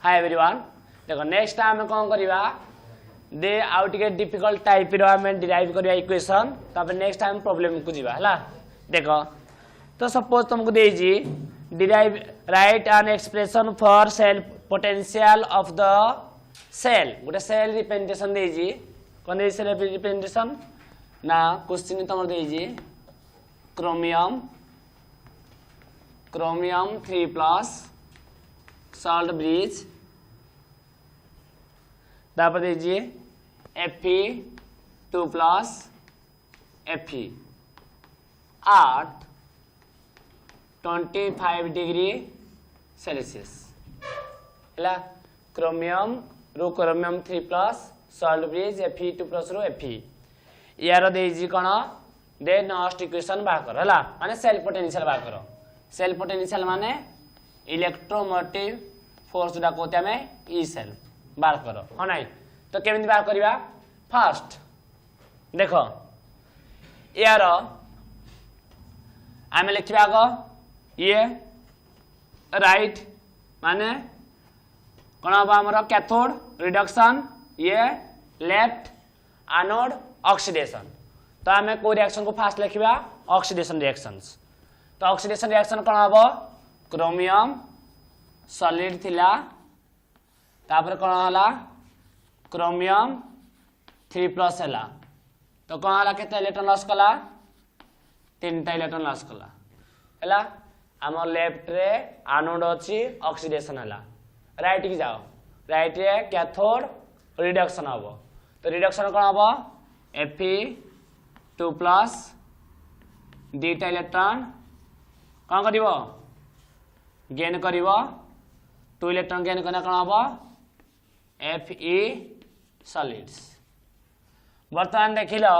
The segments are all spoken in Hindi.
हाय एवरीवन देखो नेक्स्ट टाइम कौन करवा दे आउ टिके डिफिकल्ट टाइप रो हम डिराइव करवा इक्वेशन तब नेक्स्ट टाइम प्रॉब्लम को जीवा हला देखो तो सपोज तुमको दे जी derive right an expression for cell potential of the cell गोटे सेल रिप्रेजेंटेशन दे जी कोन दे सेल रिप्रेजेंटेशन ना क्वेश्चन तुम दे जी क्रोमियम 3+ सॉल्ट ब्रिज तापर दीजिए Fe2+ Fe at 25 degree Celsius है chromium 3+ salt bridge Fe2+ Fe यार देजी कौन दे नेक्स्ट इक्वेशन बाहर कर है माने सेल पोटेंशियल बाहर कर सेल पोटेंशियल माने इलेक्ट्रोमोटिव फोर्स डा कहते हमें ई सेल बाहर कर हाँ नाई तो केमिति बाहर करवा फर्स्ट देखो यार आम लिखा आग ये राइट माने कौन हम आमर कैथोड रिडक्शन ये लेफ्ट एनोड ऑक्सीडेशन तो आम को रिएक्शन को फास्ट लिखा ऑक्सीडेशन रिएक्शंस तो ऑक्सीडेशन रिएक्शन कौन हम क्रोमियम सॉलिड थिला तापर कौन हला क्रोमियम 3+ हला तो कौन हला केते इलेक्ट्रॉन लॉस कला 3टा इलेक्ट्रॉन लॉस कला हला हमर लेफ्ट रे एनोड अछि ऑक्सीडेशन हला राइट की जाओ राइट रे कैथोड रिडक्शन हबो तो रिडक्शन कौन हबो Fe2+ दीटा इलेक्ट्रॉन कौन करिवो गेन करिवो 2 इलेक्ट्रॉन गेन करना कौन हम Fe सॉलिड्स बर्तमान देख लो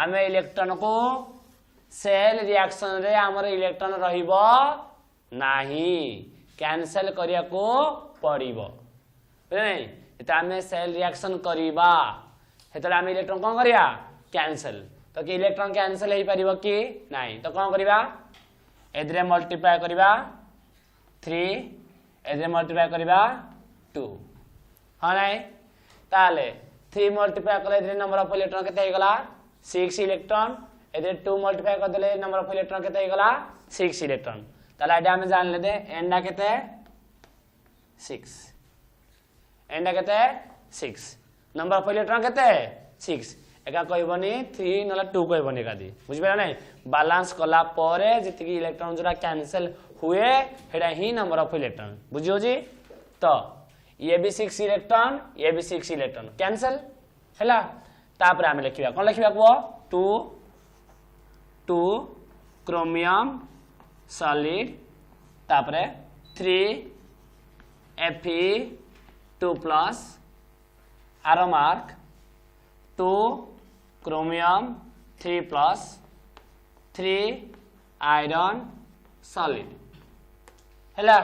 आम इलेक्ट्रॉन को सेल रिएक्शन रे हमर इलेक्ट्रॉन रहिबो नाही कैंसिल करिया को पड़िबो नहीं तो आम सेल रिएक्शन करिबा हेतले आम इलेक्ट्रॉन कौन करिया कैंसिल तो कि इलेक्ट्रॉन कैंसिल हो पारिबो कि नाही तो कौन करिबा एदरे मल्टीप्लाई करिबा 3 एदरे मल्टीप्लाई करिबा 2 हाँ नाई ताले 3 मल्टीप्लाई कले एदरे नंबर ऑफ इलेक्ट्रॉन केते हे गला 6 इलेक्ट्रॉन एदरे 2 मल्टीप्लाई कर देले नंबर ऑफ इलेक्ट्रॉन केते हे गला 6 इलेक्ट्रॉन ताले आइडिया में जान ले दे एंडा केते 6 एंडा केते 6 नंबर ऑफ इलेक्ट्रॉन केते 6 एका कहबनी 3 नला 2 कहबनी एकादी बुझ पारा नै बैलेंस कला परे जति इलेक्ट्रॉन जोरा कैंसिल हुए हेडा ही नंबर ऑफ इलेक्ट्रॉन बुझियो जी तो ये भी 6 इलेक्ट्रॉन ये भी 6 इलेक्ट्रॉन कैंसिल हैला तापर हम लिखिबा कोन लिखिबा को 2 क्रोमियम सॉलिड तापर 3 Fe2+ आरो मार्क 2 क्रोमियम 3+ 3 आयरन सॉलिड हैला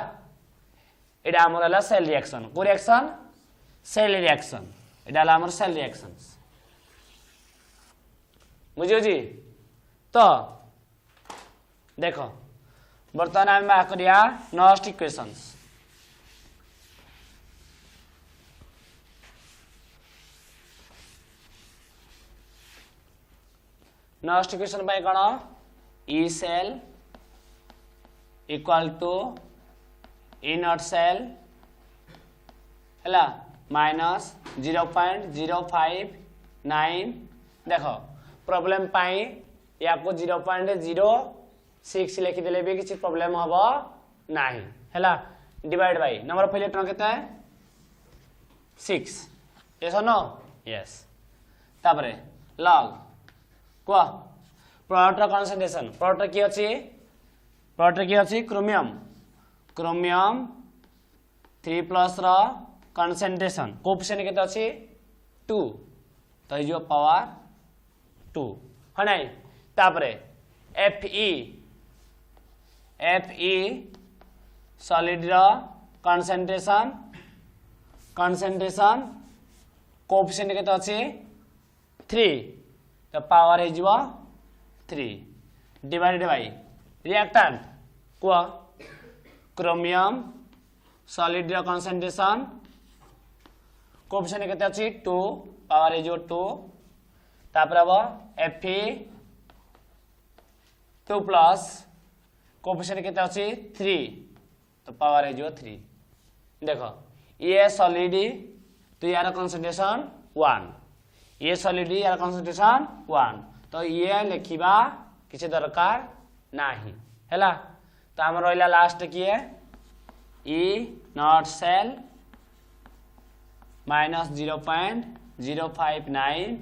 एडा हमर हला सेल रिएक्शन को रिएक्शन सेल रिएक्शन एडा हला हमर सेल रिएक्शंस बुझियो जी तो देखो बर्तमान हम बात करिया next equations next equation by कोन E cell equal to E not cell हैला माइनस 0.059 देखो प्रॉब्लम पाई या को 0.06 लिखि देले भी किसी प्रॉब्लम हबो नाही हैला divide by number of electron केता है 6 यस और नो यस तापरे log को प्रोडक्ट कंसंट्रेशन प्रोडक्ट की अछि क्रोमियम 3+ रो कंसंट्रेशन कोएफिशिएंट केते अछि 2 तो जो पावर 2 है नै तापरे Fe सॉलिड रो कंसंट्रेशन कोएफिशिएंट केते अछि 3 तो पावर है जो 3 डिवाइडेड बाय रिएक्टेंट को क्रोमियम सॉलिड कंसंट्रेशन कोएफिशिएंट केते अछि 2 पावर जो 2 तापर अब Fe 2 प्लस कोएफिशिएंट केते अछि 3 तो पावर जो 3 देखो ये सॉलिड तो यार कंसंट्रेशन 1 ये सॉलिड यार कंसंट्रेशन 1 तो ये लिखिबा किसी दरकार नाही हैला तो हम रहला लास्ट किए E not cell minus 0.059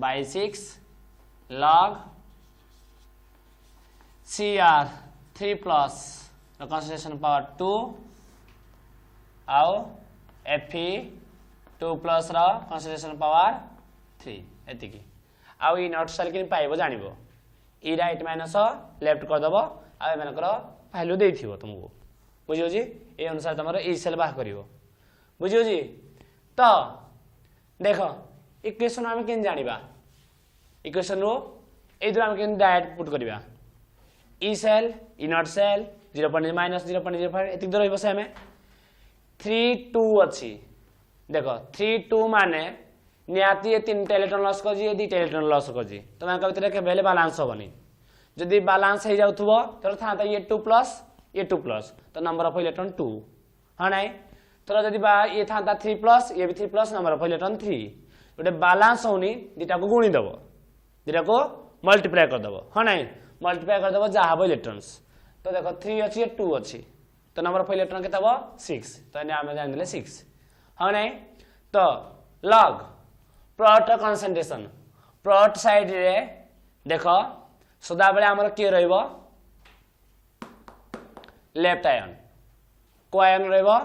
by 6 log CR 3 plus concentration power 2 आउ Fe 2 plus रा concentration power 3 एतिकी आउ ई नॉट सेल कि पाइबो जानिबो ई राइट माइनस लेफ्ट कर दबो आ एमनकर वैल्यू देथिबो तुमको बुझियो जी ए अनुसार तमरो ई सेल बाह करिवो बुझियो जी तो देखो इक्वेशन हम केन जानिबा इक्वेशन रो ए द्वारा हम केन डायरेक्ट पुट करिबा E cell E not cell 0.-0.05 एतिक दर होइबो से हमें 3 2 अछि देखो 3 2 माने नियाती ये 3 इलेक्ट्रॉन लॉस कर जी 2 इलेक्ट्रॉन लॉस कर जी तो मैं कविता के बेले बैलेंस होबनी जदी बैलेंस हो जाउथबो तो था ये 2 प्लस ये 2 प्लस तो नंबर ऑफ इलेक्ट्रॉन 2 हां नहीं तो जदी ये था 3 प्लस ये भी 3 प्लस नंबर ऑफ इलेक्ट्रॉन 3 गोटे बैलेंस होनी दिटा को गुणी दबो दिटा को मल्टीप्लाई कर दबो हां नहीं मल्टीप्लाई कर दबो जा हबो इलेक्ट्रॉन्स तो देखो 3 अछि 2 अछि तो नंबर ऑफ इलेक्ट्रॉन केते हबो 6 तो ने हम जान दिले 6 हां नहीं तो log product concentration product side रे देखो सदा बेले हमर के रहइबो लेफ्ट आयन को आयन रहइबो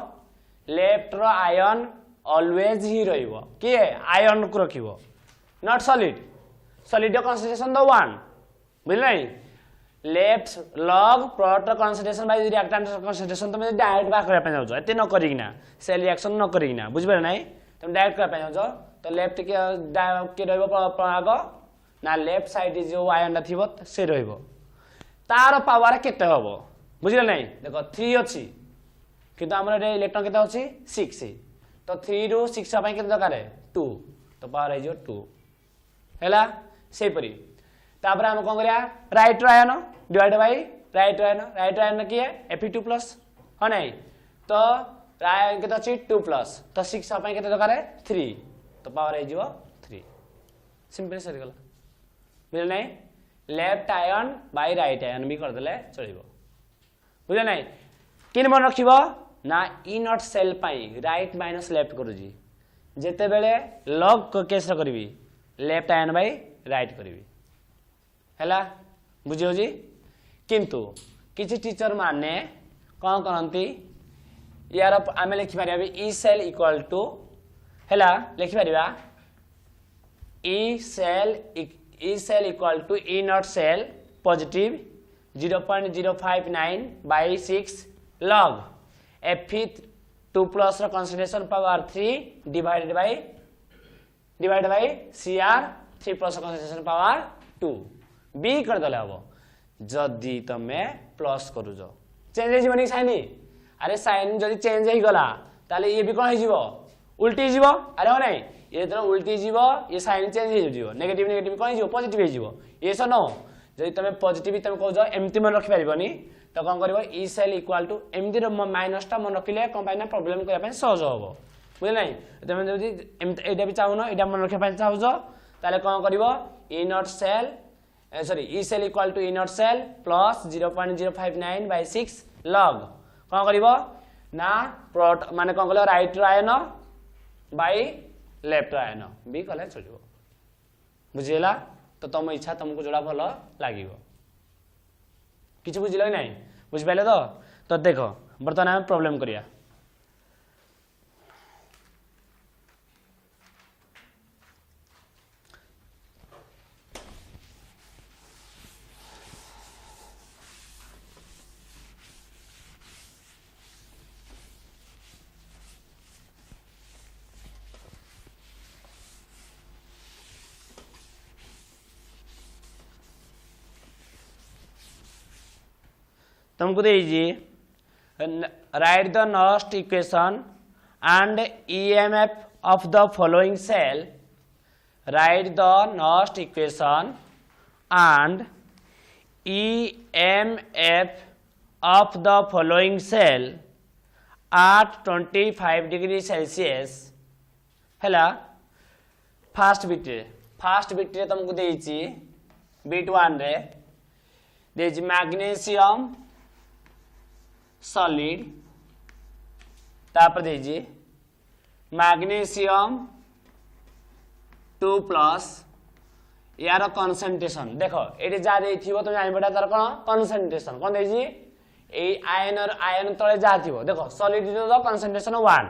लेफ्ट रो आयन ऑलवेज ही रहइबो के आयन को रखिबो नॉट सॉलिड सॉलिड कंसंट्रेशन द 1 बुझ नहीं left log product concentration by reactant concentration तुम डायरेक्ट बा करे पे जाउ एते न करिगिना सेल रिएक्शन न करिगिना बुझबे नहीं तुम डायरेक्ट करे पे जाउ तो लेफ्ट के रहइबो आग ना लेफ्ट साइड जो आयन थिबो से रहइबो तार पावर केते हबो बुझले नहीं देखो 3 अछि किंतु हमर रे इलेक्ट्रॉन केते अछि 6 तो 3 रो 6 पय केते दरकार 2 तो पावर है जो 2 हैला से परी तापर हम कोन करिया right ion divide by right ion की है Fe2+ ह नहीं तो आयन केते अछि 2+ तो 6 पय केते दरकार 3 तो पावर है जो 3 सिंपल सरी गला बुझले नहीं left ion bye right ion भी कर देले चलिबो बुझले नहीं किन मन रखिबो ना ई नॉट सेल पाई राइट माइनस लेफ्ट करू जी जेते बेले लॉग को केस करबी लेफ्ट आयन बाय राइट करबी हैला बुझियो जी किंतु किछि टीचर माने कोन करंती यार आमे लिखि पारिबा ई सेल इक्वल टू हैला लिखि पारिबा E cell equal to E not cell positive 0.059 by 6 log Fe2+ रो concentration power 3 divided by Cr 3+ concentration power 2 b कर दले हबो जदी तमे प्लस करू जो चेंज हे जीवनी साइन अरे साइन जदी चेंज हे गला ताले ये भी कोन हे जीवो उल्टी जीवो अरे हो नहीं ये तो उल्टी जीवो ये साइन चेंज हे जीवो नेगेटिव कोन हे जीवो पॉजिटिव हे जीवो ये सो नो जदी तमे पॉजिटिव तमे कहू जो एम्ति मन रखि परिबनी तो कोन करबो ई सेल इक्वल टू एम्ति माइनस टा मन रखिले कंबाइन प्रॉब्लम करे पय सहज होबो बुझ नहीं तमे जदी एटा भी चाहो न एटा मन रखि पय चाहो जो ताले कोन करबो E not cell sorry E cell equal to E not cell plus 0.059 by 6 log कोन करबो ना प्रोट माने कोन कहलो right ion by left ion बी कले चलिबो बुझिला तो तुम इच्छा तुमको जोड़ा भलो लागिवो किछ बुझिलो नहीं बुझ पाले तो देखो बर्तमान हम प्रॉब्लम करिया तुमको दीजिए write the next equation and EMF of the following cell. Write the next equation and EMF of the following cell at 25 degree Celsius. हैला फास्ट बिट रे तुमको देइची बिट 1 रे देइची मैग्नीशियम सॉलिड तापर देइची मैग्नीशियम 2 प्लस यार कंसंट्रेशन देखो एटी जा देइथिबो तुम जानि बडा तार कोन कंसंट्रेशन कोन देइची ए आयन तळे जा थिबो देखो सॉलिड रो कंसंट्रेशन 1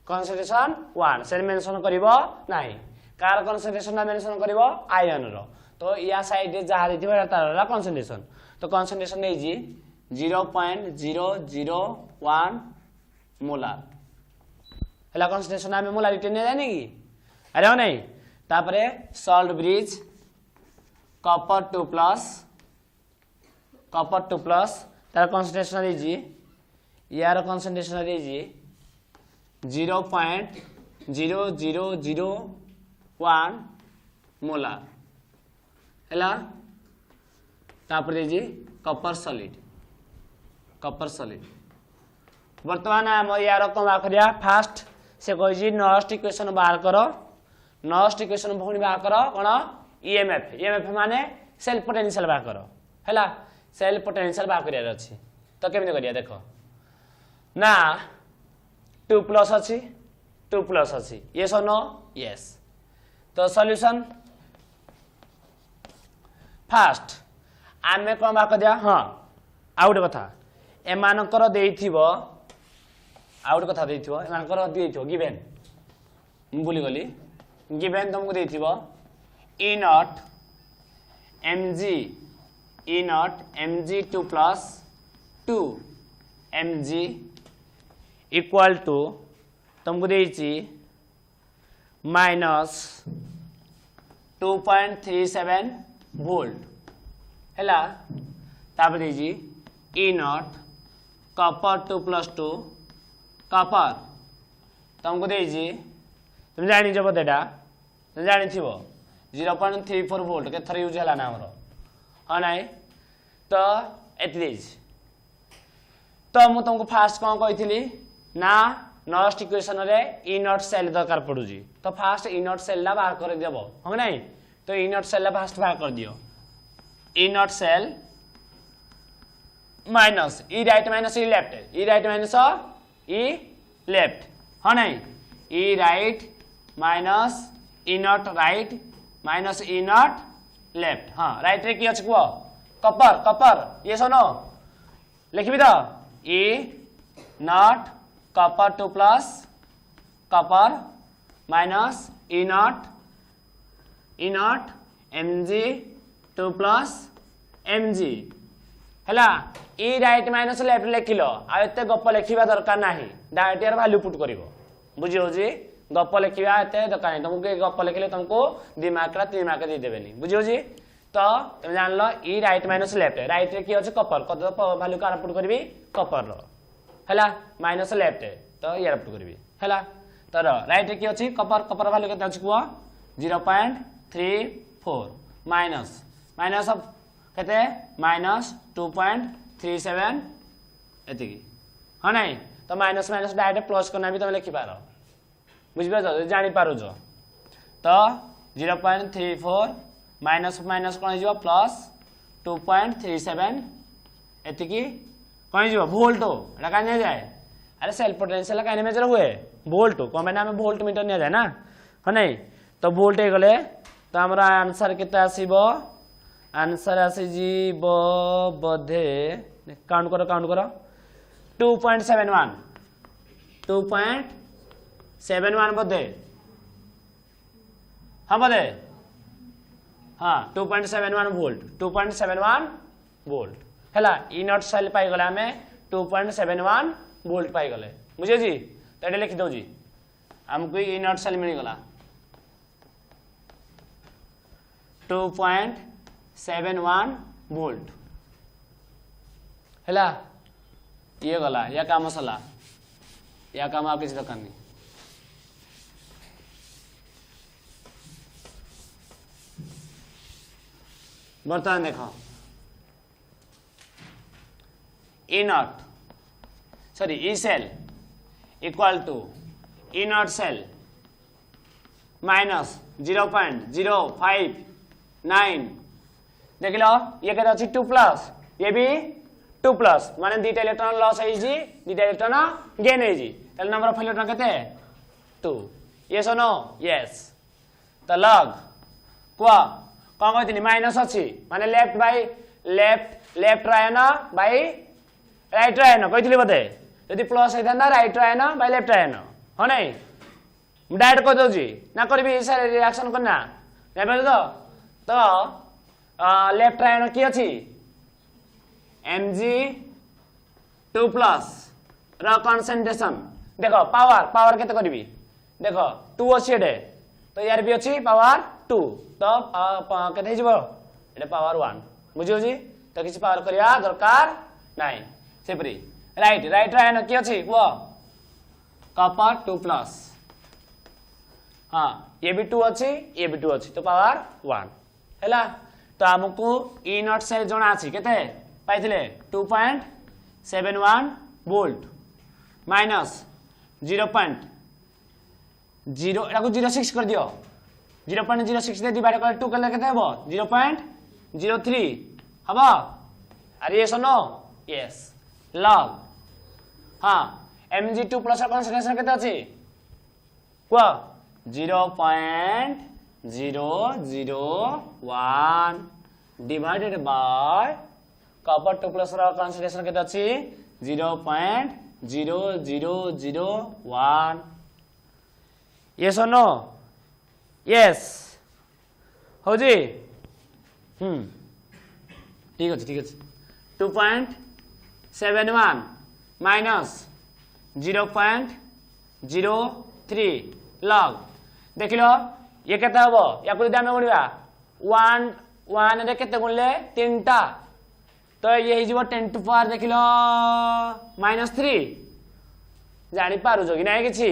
कंसंट्रेशन 1 से मेंशन करिवो नाही कार कंसंट्रेशन ना मेंशन करिवो आयन रो तो या साइड रे जा देथिबो तार कंसंट्रेशन तो कंसंट्रेशन नै जी 0.001 मोलार हला कंसंट्रेशन ना में मोलारिटी नै जानि की अरे हो नहीं तापरे सॉल्ट ब्रिज कॉपर 2 प्लस तार कंसंट्रेशन दे जी यार कंसंट्रेशन दे जी 0.0001 मोलार हला तापर दे जी कॉपर सॉलिड वर्तमान हम यार को बाखरिया फास्ट से कहि जी नेक्स्ट इक्वेशन बाहर करो नेक्स्ट इक्वेशन भौणी बाहर करो कोन ईएमएफ माने सेल्फ पोटेंशियल बाहर करो हैला सेल्फ पोटेंशियल बाहर करिया अछि तो केमने करिया देखो ना 2 प्लस अछि यस और नो यस तो सॉल्यूशन फास्ट आमे कोन बाक दिया हां आउट कथा एमानकर देइथिबो आउट कथा देइथिबो एमानकर देइथिबो गिवन मु बोली गली गिवन तुमको देइथिबो E not mg 2 plus 2 mg equal to तुमको देइची माइनस 2.37 वोल्ट हैला तापर देइची E not copper 2 plus 2 copper तुमको देइची तुम जानि जब देटा तुम जानि थिबो 0.34 वोल्ट के थर यूज हला ना हमरो हां नाही तो एतलीज तो मु तुमको फास्ट कोन कहितली ना नेक्स्ट इक्वेशन रे E नॉट सेल दरकार पडुजी तो फास्ट E नॉट सेल ला बाहर कर देबो हो नाही तो E नॉट सेल ला फास्ट बाहर कर दियो E not cell minus E right minus E left E right minus E left हां नाही E right minus E not right minus E not left हां राइट रे की अछि को कॉपर ये सुनो लिखबी तो E not copper 2 plus copper minus E not mg 2 plus mg हैला E राइट माइनस लेफ्ट लिखिलो आ एते गप लिखिबा दरकार नाही डायरेक्ट यार वैल्यू पुट करिवो बुझियो जी गप लिखिबा एते दरकार नाही तुमको गप लिखले तुमको दिमाग का 3 मार्क दे देबेनी बुझियो जी तो तुम जान लो E right minus left right रे की अछि कॉपर कत वैल्यू का पुट करबी कॉपर रो हैला माइनस लेफ्ट तो यार पुट करबी हैला तो राइट रे की अछि कॉपर वैल्यू केते अछि को 0.34 माइनस ऑफ केते माइनस 2.37 एति हां नाही तो माइनस डायरेक्ट प्लस करना भी तुम लिखि पारो बुझबे तो जानि पारो जो तो 0.34 माइनस कोन जिवो प्लस 2.37 एति की कोन जिवो वोल्ट एटा काने जाय अरे सेल्फ पोटेंशियल काने मेजर हुए वोल्ट कोन में वोल्ट मीटर ने जाय ना हां नहीं तो वोल्ट हे गले तो हमरा आंसर केते आसीबो आंसर आसी जीवो बधे काउंट करो 2.71 बधे हाँ बधे हाँ 2.71 वोल्ट हैला E नॉट सेल पाई गला हमें 2.71 वोल्ट पाई गले बुझे जी तो एटे लिखि दो जी हमको E नॉट सेल मिल गला 2.71 वोल्ट हैला ये गला या काम सला या काम आ किसी दरकार नहीं बर्तमान देखो E not sorry E cell equal to E not cell minus 0.059 देख लो ये कहते अच्छी 2 प्लस ये भी 2 प्लस माने दीटा इलेक्ट्रॉन लॉस है जी दीटा इलेक्ट्रॉन गेन है जी ताले नंबर ऑफ इलेक्ट्रॉन कहते 2 यस और नो यस तो लॉग को कौन कहती माइनस अच्छी माने लेफ्ट बाय लेफ्ट रायन बाय राइट रायन कहती बोधे यदि प्लस होता राइट रायन बाय लेफ्ट रायन हाँ नहीं डायरेक्ट कह दूसरी ना करी रिएक्शन करना तो लेफ्ट रायन की अच्छी Mg2 प्लस कंसेंट्रेशन देख पावर केते करी देख 2 अच्छी तो यार भी अच्छी पावर 2 तो केते ये पावर 1 बुझी तो किसी पावर करिया दरकार नाई सेपरी राइट रायन की अच्छी वो कॉपर 2 प्लस हाँ ये भी 2 अच्छी ये भी 2 अच्छी तो पावर 1 है तो आमको E नॉट सेल जना अच्छी केते पाइथिले 2.71 वोल्ट माइनस 0.06 कर दियो 0.06 दे डिवाइड कर 2 करले केते हबो 0.03 हबो अरे ये सुनो यस लॉग हाँ Mg2 प्लस कंसंट्रेशन केते अछि को 0.001 divided by copper 2 plus concentration केते अछि 0.0001 yes or no yes हो जी ठीक अछि 2.71 minus 0.03 log देख लो ये केते हबो या को दामे गुणिबा 1 रे केते गुणले 3टा तो ये ही जीव 10 टू पावर देख लो -3 जानि पारु जो कि नाही किछि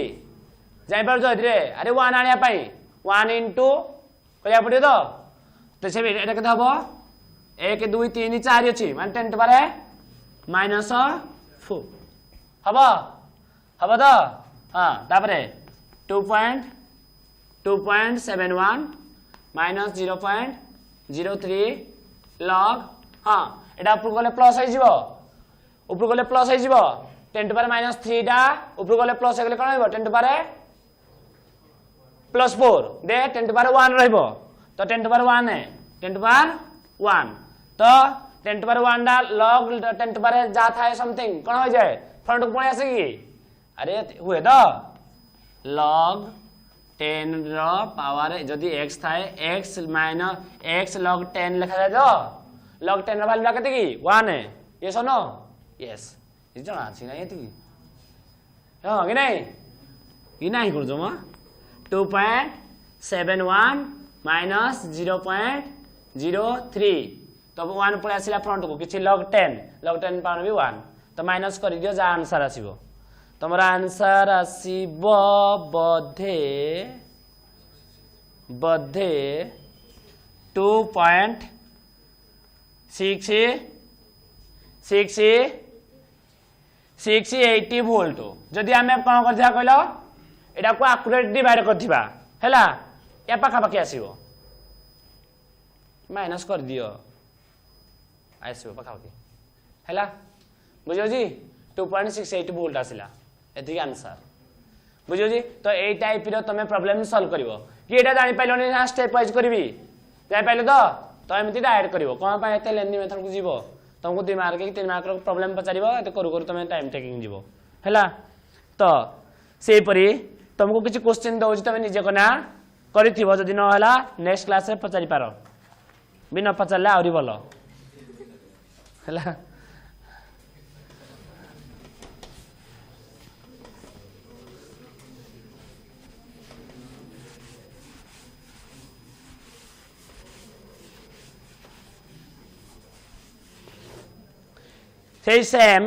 जानि पारु जो रे अरे 1 आनिया पई 1 इनटू कया पडियो तो से एटा केते हबो 1 2 3 4 अछि माने 10 टू पावर -4 हबो तो हां तापरे 2.71 minus 0.03 log हाँ एटा ऊपर गले प्लस है जीवो ऊपर गले प्लस है जीवो 10 टू पावर -3 टा ऊपर गले प्लस है गले कोन होइबो 10 टू पावर +4 दे 10 टू पावर 1 रहइबो तो 10 टू पावर 1 है 10 टू पावर 1 तो 10 टू पावर 1 दा log 10 टू पावर जा था समथिंग कोन हो जाए फ्रंट को पळे आसे की अरे हुए तो log 10 रो पावर जदि x थाए x माइनस x log 10 लिखा जाए तो log 10 रो वैल्यू केते की 1 है ये सुनो यस ये जणा अछि ना एति हां कि नहीं कर जो 2.71 minus 0.03 तो 1 पळे आसिला फ्रंट को किछि log 10 पावर भी 1 तो माइनस कर दियो जा आंसर आसीबो तमरा आंसर आसीबो बधे 2.680 वोल्ट जदि आमे कोन करथिया कहलो एटा को एक्यूरेट डिवाइड करथिबा हैला या पाखा पाखी आसीबो माइनस कर दियो आसीबो पाखा पाखी हैला बुझियो जी 2.68 वोल्ट आसिला एति आंसर बुझियो जी तो ए टाइप रो तमे प्रॉब्लम सॉल्व करिवो कि एटा जानि पाइलोनी ना स्टेप वाइज करबी जाय पाइलो तो एमति डायरेक्ट करिवो कोन पाए एते लेंदी मेथड को जीवो तुमको 2 मार्क कि 3 मार्क रो प्रॉब्लम पचारिवो एते करू करू तमे टाइम टेकिंग जीवो हैला तो सेही परी तुमको किछ क्वेश्चन दउजी तमे निजे कना करिथिबो जदि न होला नेक्स्ट क्लास रे पचारि पारो बिना पचारले आउरी बोलो हैला सेम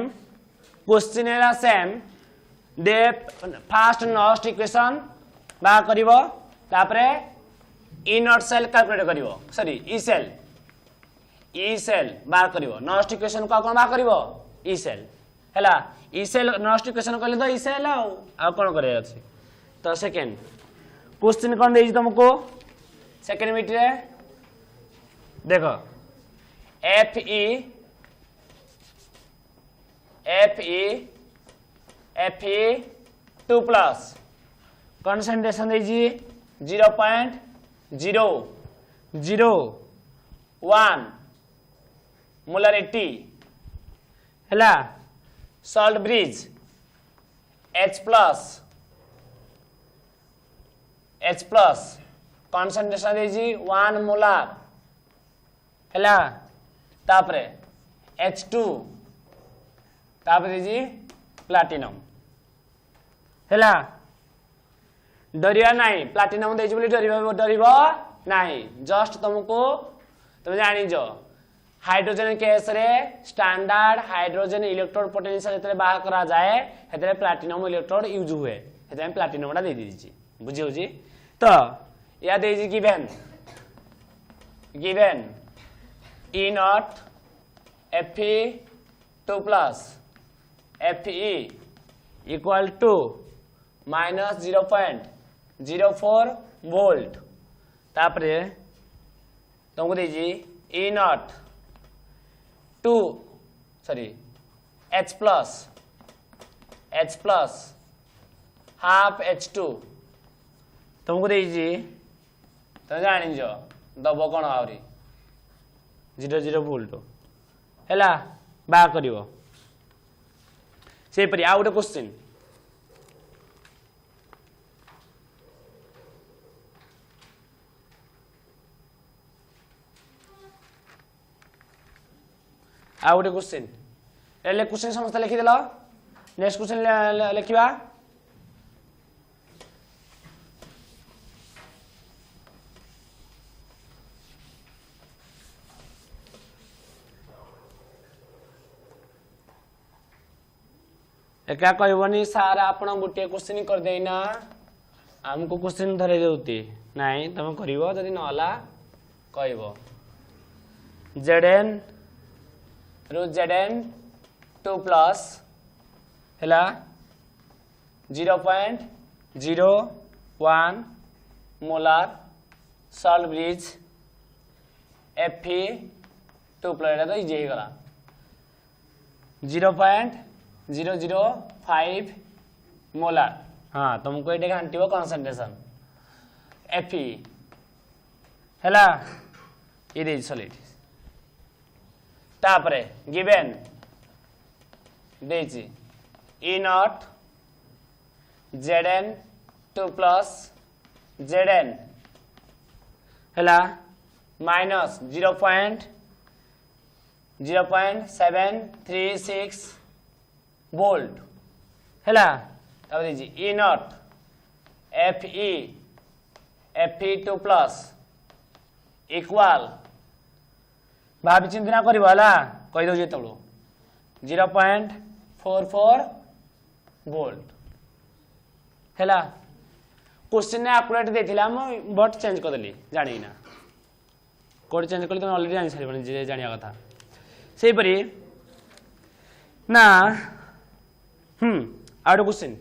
क्वेश्चन है सेम दे फास्ट नॉस्ट इक्वेशन बा करिवो तापरे ई नॉट सेल कैलकुलेट करिवो सॉरी ई सेल बार करिवो नॉस्ट इक्वेशन को कोन बा करिवो ई सेल हैला ई सेल नॉस्ट इक्वेशन कहले तो ई सेल आ कोन करे अछि तो सेकंड क्वेश्चन कोन देई तुमको सेकंड मिनट रे देखो Fe 2 प्लस कंसंट्रेशन देजी 0.001 मोलारिटी हैला salt bridge H plus concentration देजी 1 मोलार हैला तापरे H2 तापरे जी प्लाटिनम हैला डरिया नहीं प्लाटिनम देजी बोली डरिबो नहीं जस्ट तुमको तुम जानी जो हाइड्रोजन केस रे स्टैंडर्ड हाइड्रोजन इलेक्ट्रोड पोटेंशियल जतरे बाहर करा जाए हेतरे प्लाटिनम इलेक्ट्रोड यूज हुए हेतरे प्लाटिनम डा दे दीजी बुझियो जी तो या देजी given E naught Fe 2 plus Fe equal to minus 0.04 volt तापरे तुमको दीजिए E naught 2 sorry H plus half H2 तुमको दीजिए तुम जानी जो दब कौन आहरी 0.0 वोल्ट हैला बा करिवो से परी आ गोटे क्वेश्चन आ गोटे क्वेश्चन ले क्वेश्चन समस्त लिखि देलो नेक्स्ट क्वेश्चन लिखिबा एका कहबनी सार आपण गोटे क्वेश्चन कर देना हमको क्वेश्चन धरे देउती नहीं तुम करिवो जदी नहला कहबो Zn रो Zn 2 प्लस हैला 0.01 molar salt bridge Fe 2 plus iota तो इजी हे गला 0.005 मोलार हाँ तुमको ये घंटी कंसंट्रेशन Fe हैला ये सॉलिड तापरे गिवन देची E naught Zn 2 plus Zn हैला माइनस 0.736 वोल्ट हैला तब दीजिए E naught Fe 2 plus equal भाभी चिंतना करिवो हला कहि दो जे तळो 0.44 वोल्ट हैला क्वेश्चन ने एक्यूरेट देथिला हम बट चेंज कर देली जानि ना कोड चेंज करली तुम ऑलरेडी जानि सारी जे जानिया कथा सेही परी ना आउट क्वेश्चन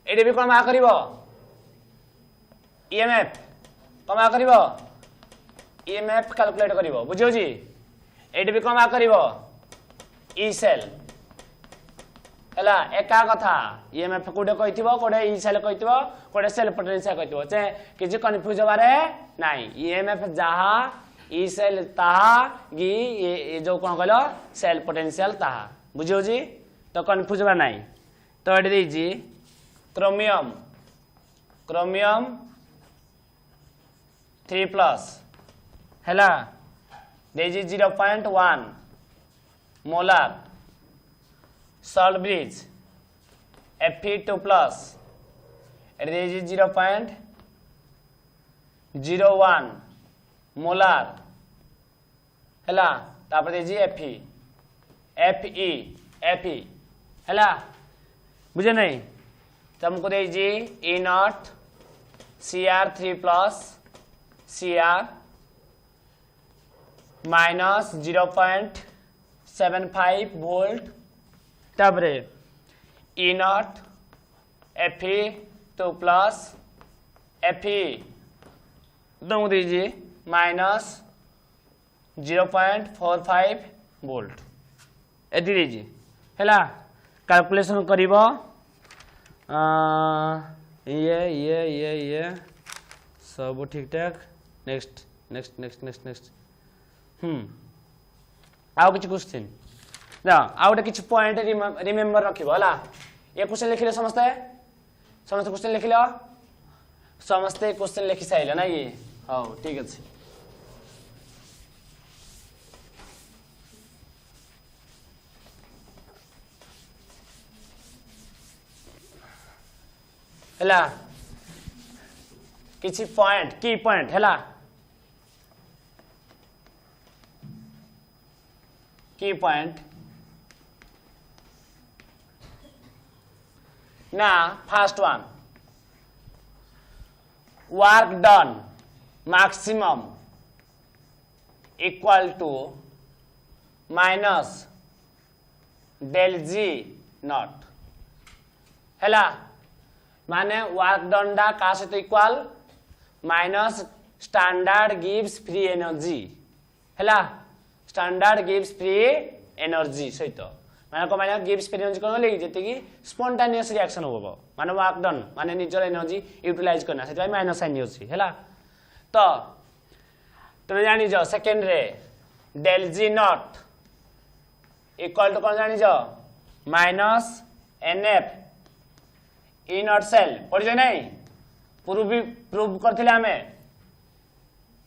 एडे भी कोन मा करिवो EMF कमा करिवो EMF कैलकुलेट करिवो बुझियो जी एडे भी कमा करिवो E सेल हैला एका कथा EMF कोडे कहिथिबो कोडे E सेल कहिथिबो कोडे सेल पोटेंशियल कहिथिबो जे किछि कंफ्यूज बारे नाही EMF जहा E सेल ताहा गी ये जो कोन कहलो सेल पोटेंशियल ताहा बुझियो जी तो कंफ्यूज बा नाही तो एडे देजी क्रोमियम 3 प्लस हैला देजी 0.1 molar salt bridge Fe 2 plus एडे देजी 0.01 मोलार हैला तापर देजी FE FE FE हैला बुझे नहीं तुमको देजी E0 CR3 plus CR minus 0.75 volt तब E0 FE 2 प्लस FE तुमको दीजिए माइनस 0.45 वोल्ट एति दीजिए हैला कैलकुलेशन करिवो ये सब ठीक ठाक next next next next next आउ किछ क्वेश्चन ना आउ किछ पॉइंट रिमेंबर रखिबो हला ये क्वेश्चन लिखिले समस्ते क्वेश्चन लिखिलो समस्ते क्वेश्चन लिखि साइले ना ये हां ठीक अछि हला किछि पॉइंट की पॉइंट हला की पॉइंट ना first one work done maximum equal to minus del G not हैला माने वर्क डन डा का सहित इक्वल माइनस स्टैंडर्ड गिव्स फ्री एनर्जी हैला स्टैंडर्ड गिव्स फ्री एनर्जी सहित माने को माने गिव्स फ्री एनर्जी कोन ले जति कि स्पॉन्टेनियस रिएक्शन होबो माने वर्क डन माने निजर एनर्जी यूटिलाइज करना सेति माइनस साइन होछि हैला तो तमे जानि जो सेकंड रे delta G not equal to कोन जानि जो minus n F E not cell पड़ जाय नहीं प्रूव करथिले हमें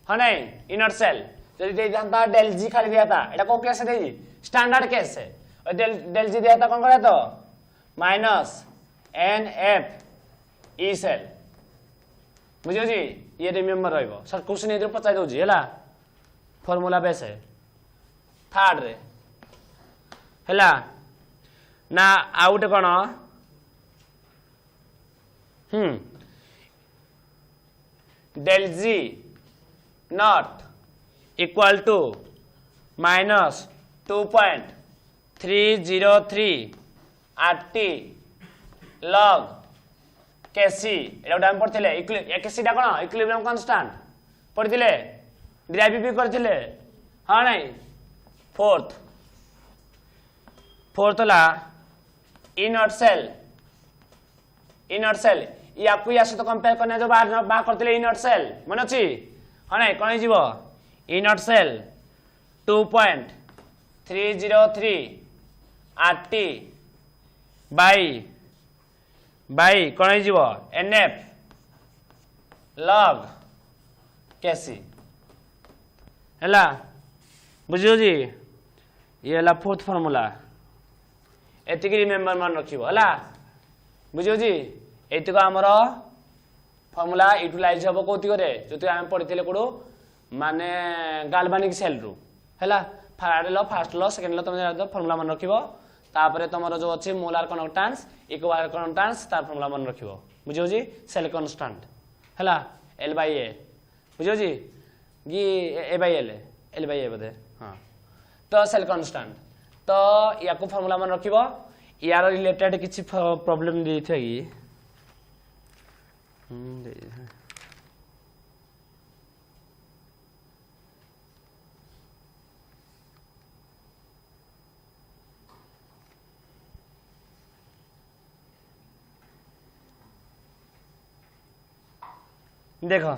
हां नहीं ई नॉट सेल जदि दे जानता डेल जी खाली दिया था एटा को केस दे स्टैंडर्ड केस है और डेल जी दिया था कौन करे तो माइनस एनएफ ई सेल बुझियो जी ये रिमेंबर रहइबो सर क्वेश्चन इधर पचाइ दउ जी हैला फार्मूला बेस है थर्ड रे हैला ना आउट कोन del G not equal to minus 2.303 RT log KC एटा डाम पड़थिले केसी डा कोन इक्विलिब्रियम कांस्टेंट पड़थिले डिराइव भी करथिले हां नहीं फोर्थ ला ई नॉट सेल या को या से तो कंपेयर करने जो बाहर करथिले ई नॉट सेल मन अछि हां नहीं कोन जीवो ई नॉट सेल 2.303 RT बाई कोन जीवो NF log केसी हैला बुझियो जी ये ला फोर्थ फार्मूला एतिक रिमेंबर मन रखिबो हैला बुझियो जी एतिक हमर फार्मूला यूटिलाइज हबो कोति करे जति हम पढिथिले कोडो माने गाल्वानिक सेल रु हैला फर्स्ट लो सेकंड लो तुम फार्मूला मन रखिबो तापरे तमरो जो अछि मोलार कंडक्टेंस इक्विवेलेंट कंडक्टेंस तार फार्मूला मन रखिबो बुझियो जी सेल कांस्टेंट हैला L/A बुझियो जी गी A/L बदे हां तो सेल कांस्टेंट तो या को फार्मूला मन रखिबो यार रिलेटेड किछि प्रॉब्लम दै थई देखो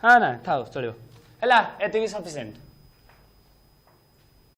हाँ ना था चलो है एति सफिशिएंट